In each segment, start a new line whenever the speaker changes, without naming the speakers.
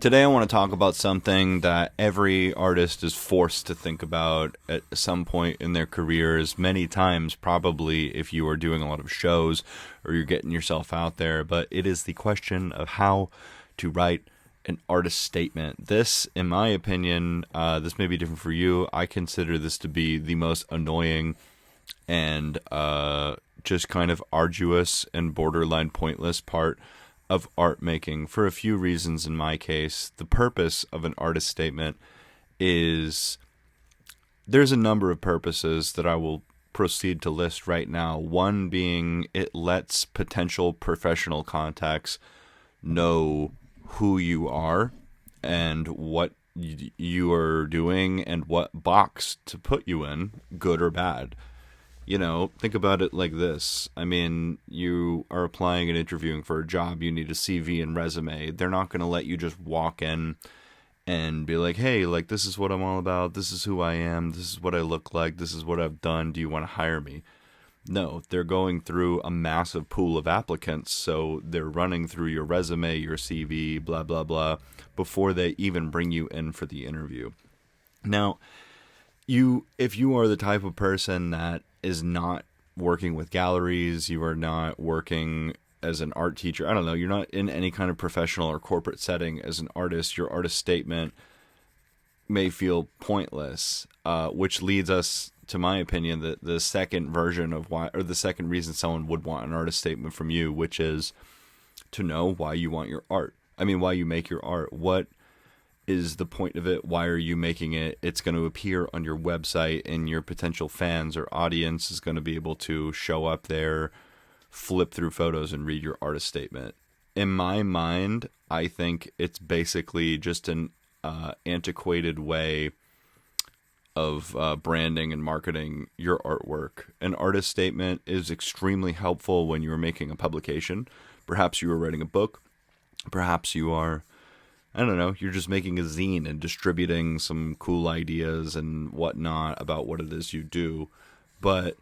Today I want to talk about something that every artist is forced to think about at some point in their careers, many times probably if you are doing a lot of shows or you're getting yourself out there, but it is the question of how to write an artist statement. This, in my opinion, this may be different for you. I consider this to be the most annoying and just kind of arduous and borderline pointless part of art making for a few reasons. In my case, the purpose of an artist statement is there's a number of purposes that I will proceed to list right now. One being it lets potential professional contacts know who you are and what you are doing and what box to put you in, good or bad. Think about it like this. I mean, you are applying and interviewing for a job. You need a CV and resume. They're not going to let you just walk in and be like, hey, like, this is what I'm all about. This is who I am. This is what I look like. This is what I've done. Do you want to hire me? No, they're going through a massive pool of applicants. So they're running through your resume, your CV, blah, blah, blah, before they even bring you in for the interview. Now, if you are the type of person that is not working with galleries, you are not working as an art teacher, I don't know, you're not in any kind of professional or corporate setting as an artist, your artist statement may feel pointless, which leads us to my opinion, the second version of why, or the second reason someone would want an artist statement from you, which is to know why you want your art. I mean, why you make your art. What is the point of it? Why are you making it? It's going to appear on your website, and your potential fans or audience is going to be able to show up there, flip through photos, and read your artist statement. In my mind, I think it's basically just an antiquated way of branding and marketing your artwork. An artist statement is extremely helpful when you are making a publication. Perhaps you are writing a book. Perhaps you are, I don't know, you're just making a zine and distributing some cool ideas and whatnot about what it is you do. But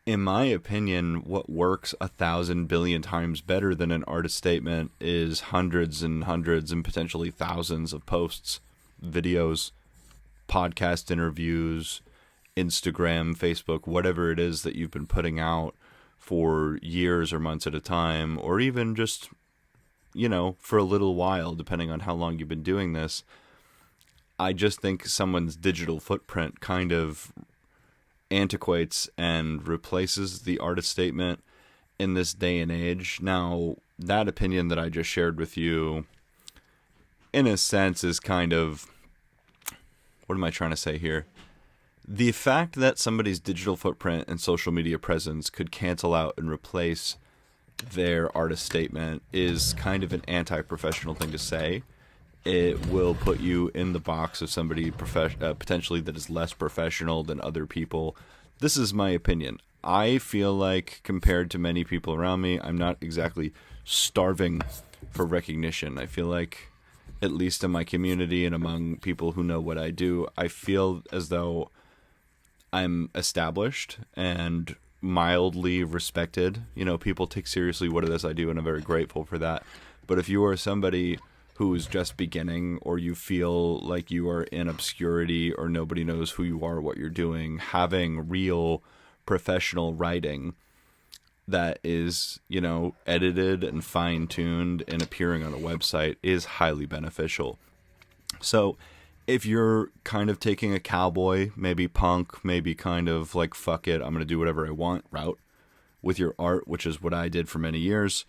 in my opinion, what works 1,000 billion times better than an artist statement is hundreds and hundreds and potentially thousands of posts, videos, podcast interviews, Instagram, Facebook, whatever it is that you've been putting out for years or months at a time, or even just for a little while, depending on how long you've been doing this. I just think someone's digital footprint kind of antiquates and replaces the artist statement in this day and age. Now, that opinion that I just shared with you, in a sense, is kind of, what am I trying to say here? The fact that somebody's digital footprint and social media presence could cancel out and replace their artist statement is kind of an anti-professional thing to say. It will put you in the box of somebody potentially that is less professional than other people. This is my opinion. I feel like, compared to many people around me, I'm not exactly starving for recognition. I feel like, at least in my community and among people who know what I do, I feel as though I'm established and mildly respected. People take seriously what it is I do, and I'm very grateful for that. But if you are somebody who is just beginning, or you feel like you are in obscurity or nobody knows who you are, what you're doing, having real professional writing that is, edited and fine-tuned and appearing on a website is highly beneficial. So if you're kind of taking a cowboy, maybe punk, maybe kind of like, fuck it, I'm going to do whatever I want route with your art, which is what I did for many years,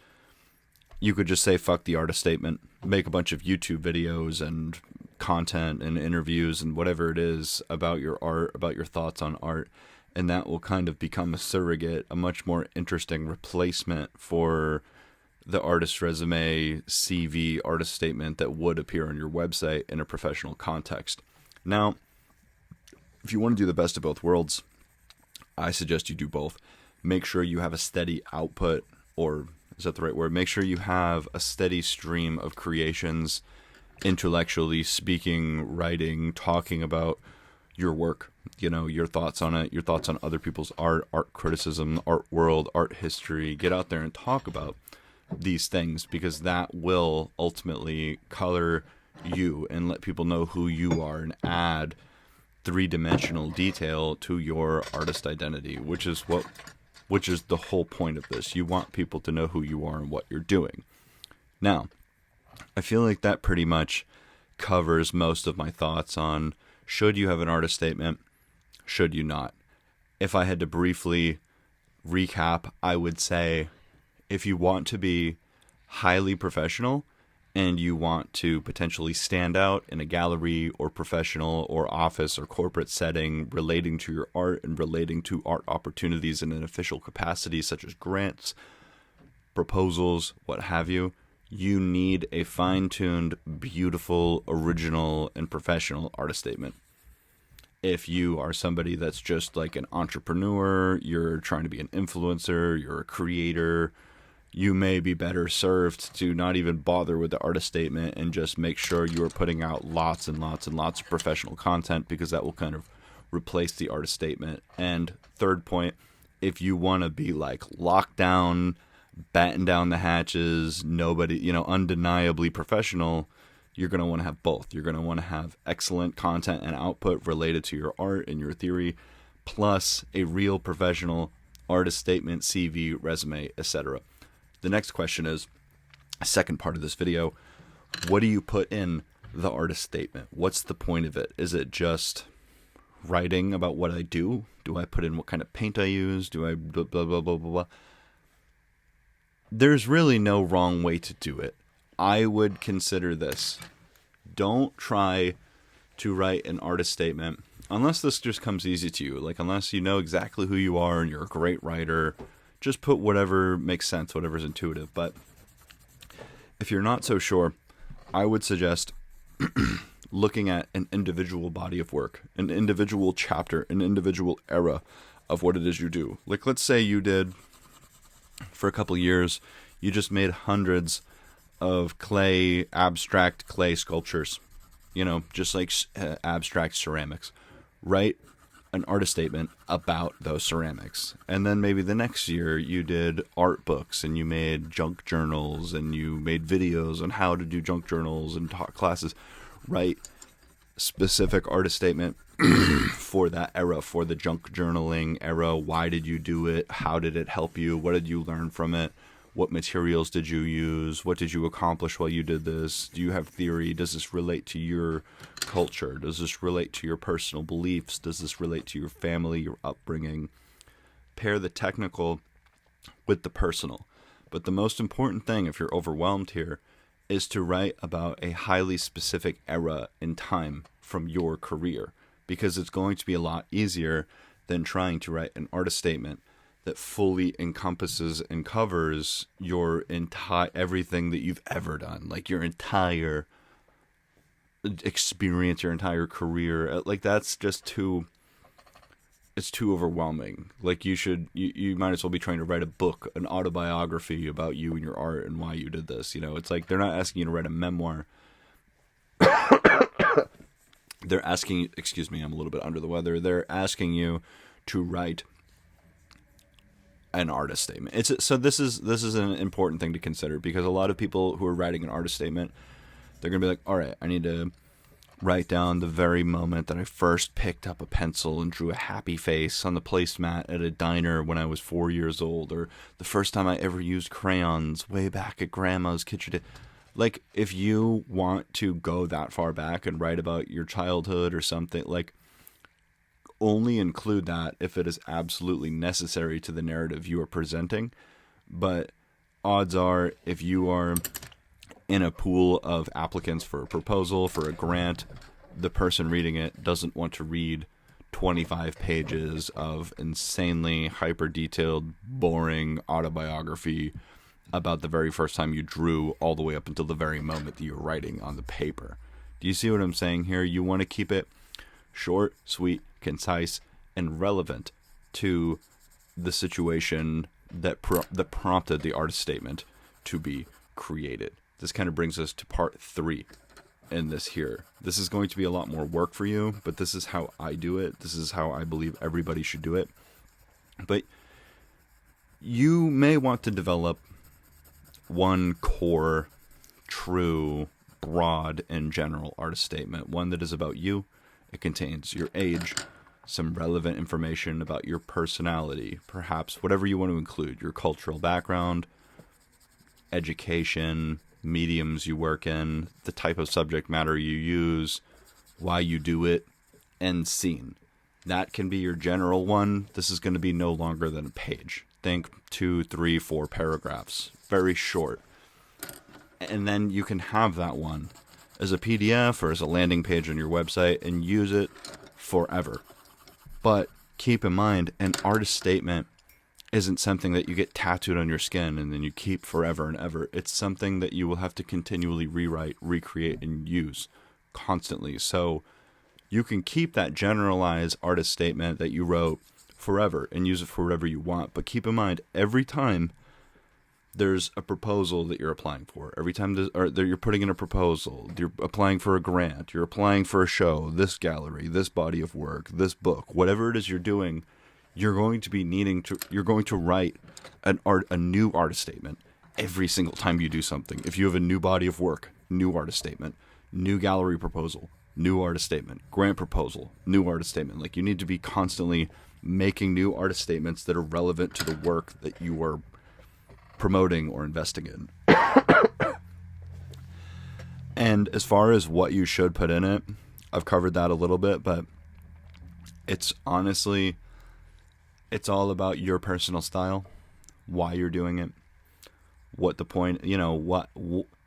you could just say, fuck the artist statement, make a bunch of YouTube videos and content and interviews and whatever it is about your art, about your thoughts on art. And that will kind of become a surrogate, a much more interesting replacement for the artist resume, CV, artist statement that would appear on your website in a professional context. Now, if you want to do the best of both worlds, I suggest you do both. Make sure you have a steady output, or is that the right word? Make sure you have a steady stream of creations, intellectually speaking, writing, talking about your work, your thoughts on it, your thoughts on other people's art criticism, art world, art history. Get out there and talk about these things, because that will ultimately color you and let people know who you are and add three-dimensional detail to your artist identity, which is the whole point of this. You want people to know who you are and what you're doing. Now, I feel like that pretty much covers most of my thoughts on should you have an artist statement, should you not. If I had to briefly recap, I would say if you want to be highly professional and you want to potentially stand out in a gallery or professional or office or corporate setting relating to your art and relating to art opportunities in an official capacity such as grants, proposals, what have you, you need a fine-tuned, beautiful, original, and professional artist statement. If you are somebody that's just like an entrepreneur, you're trying to be an influencer, you're a creator, you may be better served to not even bother with the artist statement and just make sure you are putting out lots and lots and lots of professional content, because that will kind of replace the artist statement. And third point, if you want to be like locked down, batten down the hatches, nobody, undeniably professional, you're going to want to have both. You're going to want to have excellent content and output related to your art and your theory, plus a real professional artist statement, CV, resume, etc. The next question is, second part of this video, what do you put in the artist statement? What's the point of it? Is it just writing about what I do? Do I put in what kind of paint I use? Do I blah, blah, blah, blah, blah, blah? There's really no wrong way to do it. I would consider this. Don't try to write an artist statement unless this just comes easy to you. Like, unless you know exactly who you are and you're a great writer, just put whatever makes sense, whatever's intuitive. But if you're not so sure, I would suggest looking at an individual body of work, an individual chapter, an individual era of what it is you do. Like, let's say you did, for a couple years, you just made hundreds of abstract clay sculptures, just like abstract ceramics. Write an artist statement about those ceramics. And then maybe the next year you did art books and you made junk journals and you made videos on how to do junk journals and taught classes. Write specific artist statement for that era, for the junk journaling era. Why did you do it? How did it help you? What did you learn from it? What materials did you use? What did you accomplish while you did this? Do you have theory? Does this relate to your culture? Does this relate to your personal beliefs? Does this relate to your family, your upbringing? Pair the technical with the personal. But the most important thing, if you're overwhelmed here, is to write about a highly specific era in time from your career, because it's going to be a lot easier than trying to write an artist statement that fully encompasses and covers your entire everything that you've ever done, like your entire experience, your entire career. Like, that's just too overwhelming. Like, you might as well be trying to write a book, an autobiography about you and your art and why you did this. It's like they're not asking you to write a memoir. They're asking, excuse me, I'm a little bit under the weather. They're asking you to write an artist statement. So this is an important thing to consider, because a lot of people who are writing an artist statement, they're going to be like, all right, I need to write down the very moment that I first picked up a pencil and drew a happy face on the placemat at a diner when I was 4 years old, or the first time I ever used crayons way back at grandma's kitchen. Like, if you want to go that far back and write about your childhood or something, like, only include that if it is absolutely necessary to the narrative you are presenting. But odds are, if you are in a pool of applicants for a proposal, for a grant, the person reading it doesn't want to read 25 pages of insanely hyper-detailed, boring autobiography about the very first time you drew all the way up until the very moment that you're writing on the paper. Do you see what I'm saying here? You want to keep it short, sweet, concise, and relevant to the situation that prompted the artist statement to be created. This kind of brings us to part 3 in this here. This is going to be a lot more work for you, but this is how I do it. This is how I believe everybody should do it. But you may want to develop one core, true, broad and general artist statement, one that is about you. It contains your age, some relevant information about your personality, perhaps whatever you want to include, your cultural background, education, mediums you work in, the type of subject matter you use, why you do it, and scene. That can be your general one. This is going to be no longer than a page. Think 2, 3, 4 paragraphs. Very short. And then you can have that one as a PDF or as a landing page on your website and use it forever. But keep in mind, an artist statement isn't something that you get tattooed on your skin and then you keep forever and ever. It's something that you will have to continually rewrite, recreate, and use constantly. So you can keep that generalized artist statement that you wrote forever and use it for whatever you want. But keep in mind, every time there's a proposal that you're applying for, every time you're putting in a proposal, you're applying for a grant, you're applying for a show, this gallery, this body of work, this book, whatever it is you're doing, you're going to write a new artist statement every single time you do something. If you have a new body of work, new artist statement, new gallery proposal, new artist statement, grant proposal, new artist statement. Like, you need to be constantly making new artist statements that are relevant to the work that you are promoting or investing in. And as far as what you should put in it, I've covered that a little bit, but it's honestly, it's all about your personal style, why you're doing it, what the point,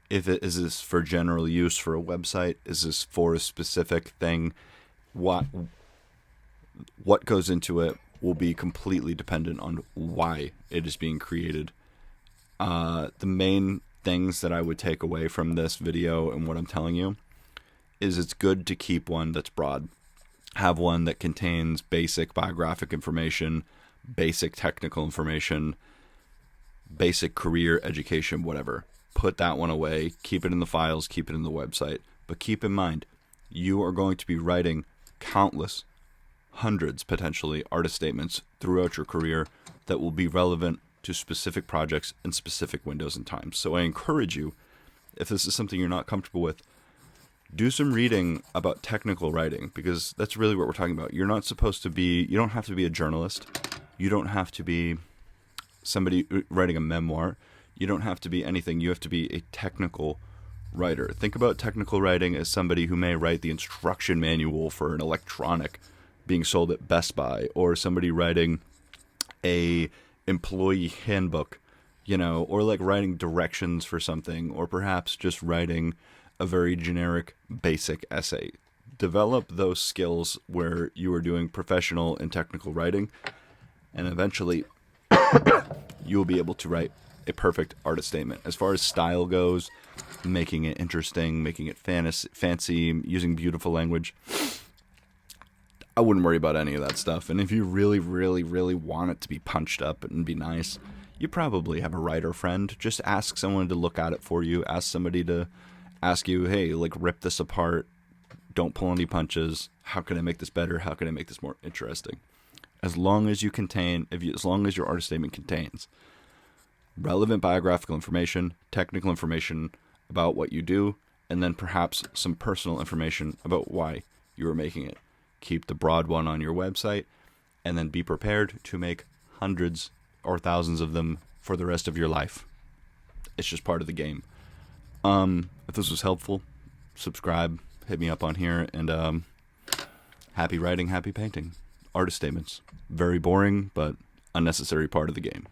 if it is this for general use for a website, is this for a specific thing, what goes into it will be completely dependent on why it is being created. The main things that I would take away from this video and what I'm telling you is it's good to keep one that's broad. Have one that contains basic biographic information, basic technical information, basic career, education, whatever. Put that one away, keep it in the files, keep it in the website. But keep in mind, you are going to be writing countless, hundreds potentially, artist statements throughout your career that will be relevant to specific projects and specific windows and times. So I encourage you, if this is something you're not comfortable with, do some reading about technical writing, because that's really what we're talking about. You don't have to be a journalist. You don't have to be somebody writing a memoir. You don't have to be anything. You have to be a technical writer. Think about technical writing as somebody who may write the instruction manual for an electronic being sold at Best Buy, or somebody writing a employee handbook, or like writing directions for something, or perhaps just writing a very generic basic essay. Develop those skills where you are doing professional and technical writing, and eventually you will be able to write a perfect artist statement. As far as style goes, making it interesting, making it fancy, using beautiful language, I wouldn't worry about any of that stuff. And if you really, really, really want it to be punched up and be nice, you probably have a writer friend. Just ask someone to look at it for you. Ask somebody to ask you, hey, rip this apart. Don't pull any punches. How can I make this better? How can I make this more interesting? As long as your artist statement contains relevant biographical information, technical information about what you do, and then perhaps some personal information about why you are making it. Keep the broad one on your website, and then be prepared to make hundreds or thousands of them for the rest of your life. It's just part of the game. If this was helpful, subscribe, hit me up on here, and happy writing, happy painting. Artist statements. Very boring, but unnecessary part of the game.